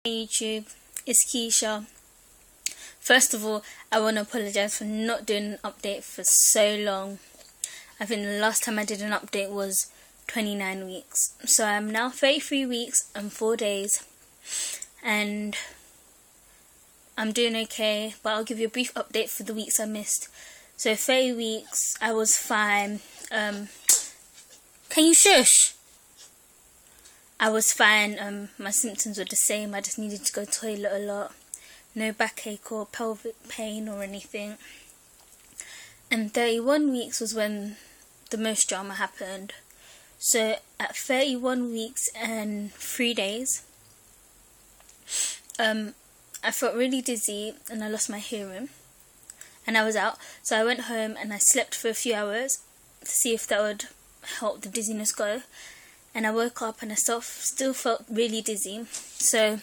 Hey YouTube, it's Keisha. First of all, I want to apologize for not doing an update for so long. I think the last time I did an update was 29 weeks. So I'm now 33 weeks and 4 days, and I'm doing okay, but I'll give you a brief update for the weeks I missed. So 30 weeks, I was fine. Can you shush? I was fine. My symptoms were the same. I just needed to go to the toilet a lot. No backache or pelvic pain or anything. And 31 weeks was when the most drama happened. So at 31 weeks and 3 days, I felt really dizzy and I lost my hearing. And I was out. So I went home and I slept for a few hours to see if that would help the dizziness go. And I woke up and I still felt really dizzy. So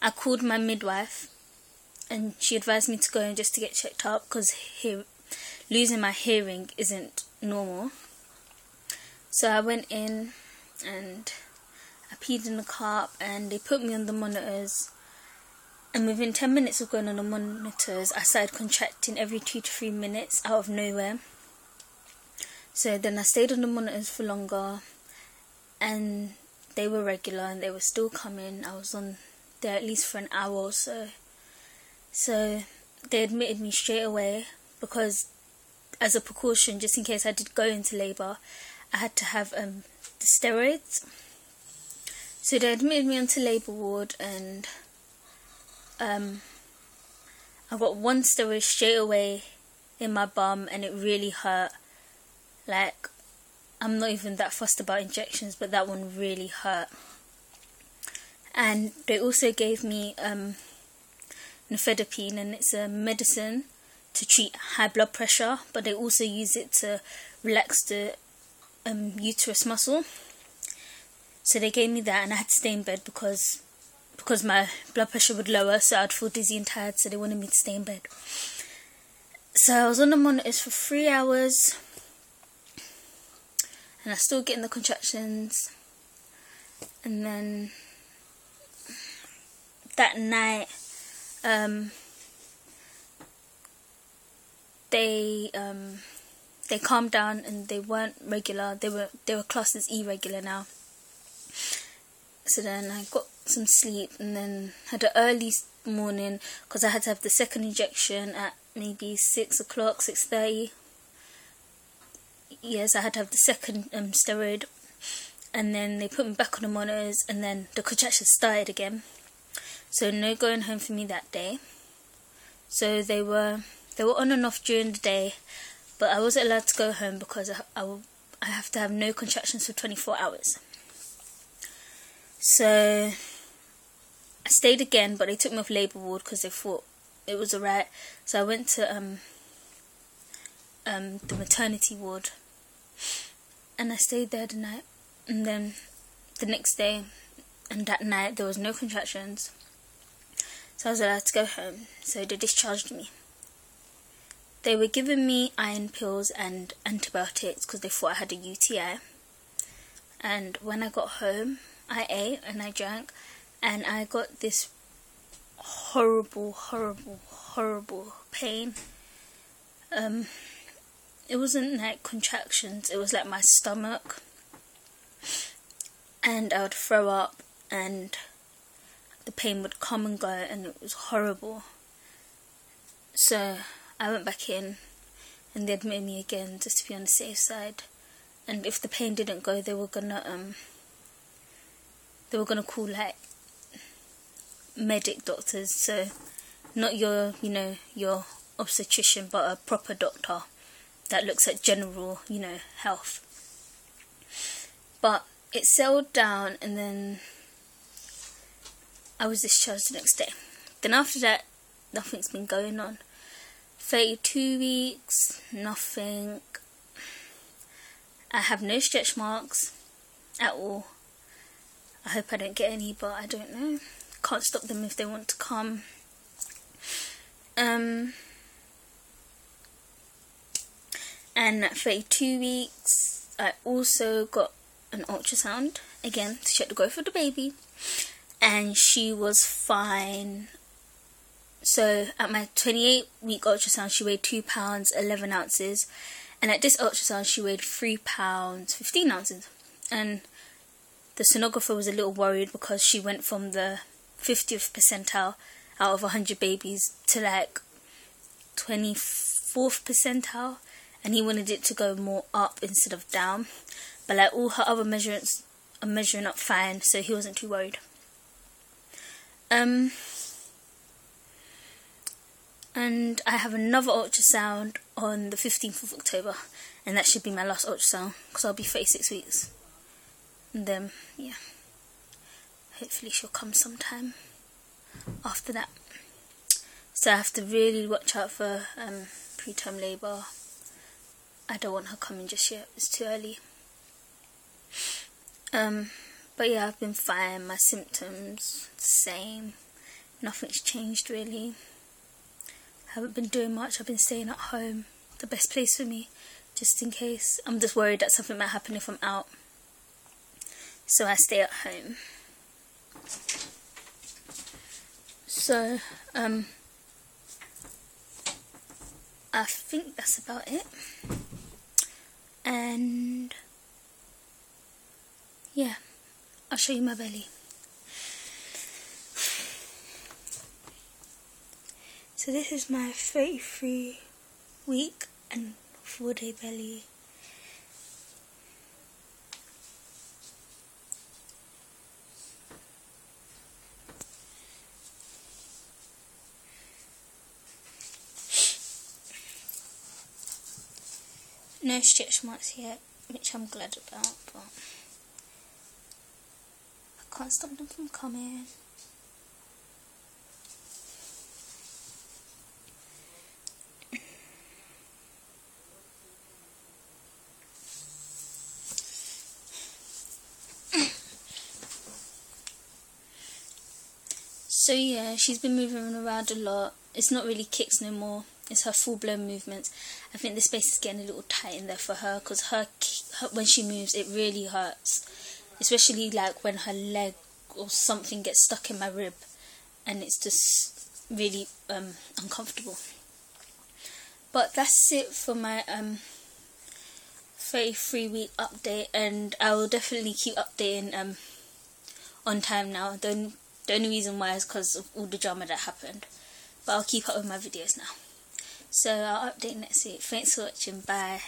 I called my midwife and she advised me to go in just to get checked out because losing my hearing isn't normal. So I went in and I peed in the cup and they put me on the monitors. And within 10 minutes of going on the monitors, I started contracting every 2 to 3 minutes out of nowhere. So then I stayed on the monitors for longer. And they were regular and they were still coming. I was on there at least for an hour or so. So they admitted me straight away because as a precaution, just in case I did go into labour, I had to have the steroids. So they admitted me onto labour ward and I got one steroid straight away in my bum and it really hurt. Like, I'm not even that fussed about injections, but that one really hurt. And they also gave me nifedipine, and it's a medicine to treat high blood pressure, but they also use it to relax the uterus muscle. So they gave me that, and I had to stay in bed because my blood pressure would lower, so I'd feel dizzy and tired, so they wanted me to stay in bed. So I was on the monitors for 3 hours. And I was still getting the contractions. And then that night, they calmed down and they weren't regular. They were classed as irregular now. So then I got some sleep and then had an early morning because I had to have the second injection at maybe 6 o'clock, 6:30. Yes, I had to have the second steroid, and then they put me back on the monitors, and then the contractions started again. So no going home for me that day. So they were on and off during the day, but I wasn't allowed to go home because I have to have no contractions for 24 hours. So I stayed again, but they took me off labour ward because they thought it was alright. So I went to the maternity ward, and I stayed there the night, and then the next day and that night there was no contractions, so I was allowed to go home. So they discharged me. They were giving me iron pills and antibiotics because they thought I had a UTI. And when I got home, I ate and I drank, and I got this horrible pain. It wasn't like contractions, it was like my stomach, and I would throw up and the pain would come and go and it was horrible. So I went back in and they admitted me again just to be on the safe side, and if the pain didn't go they were gonna call like medic doctors, so not your obstetrician, but a proper doctor that looks at general, health. But it settled down and then I was discharged the next day. Then after that, nothing's been going on. 32 weeks, nothing. I have no stretch marks at all. I hope I don't get any, but I don't know. Can't stop them if they want to come. And at 32 weeks, I also got an ultrasound, again, to check the growth of the baby. and she was fine. So at my 28-week ultrasound, she weighed 2 pounds 11 ounces, and at this ultrasound she weighed 3 pounds 15 ounces. And the sonographer was a little worried because she went from the 50th percentile out of 100 babies to like 24th percentile, and he wanted it to go more up instead of down. But like all her other measurements are measuring up fine, so he wasn't too worried. And I have another ultrasound on the 15th of October, and that should be my last ultrasound because I'll be 36 weeks. And then, yeah, hopefully she'll come sometime after that. So I have to really watch out for preterm labour. I don't want her coming just yet, it's too early. But yeah, I've been fine. My symptoms, same. Nothing's changed really. Haven't been doing much. I've been staying at home. The best place for me, just in case. I'm just worried that something might happen if I'm out, so I stay at home. So I think that's about it. And yeah, I'll show you my belly. So this is my 33 week and 4-day belly. No stretch marks yet, which I'm glad about, but I can't stop them from coming. So yeah, she's been moving around a lot. It's not really kicks no more. It's her full-blown movements. I think the space is getting a little tight in there for her, because her when she moves, it really hurts. Especially like when her leg or something gets stuck in my rib, and it's just really uncomfortable. But that's it for my 33-week update, and I will definitely keep updating on time now. The only reason why is because of all the drama that happened, but I'll keep up with my videos now. So I'll update next week. Thanks for watching. Bye.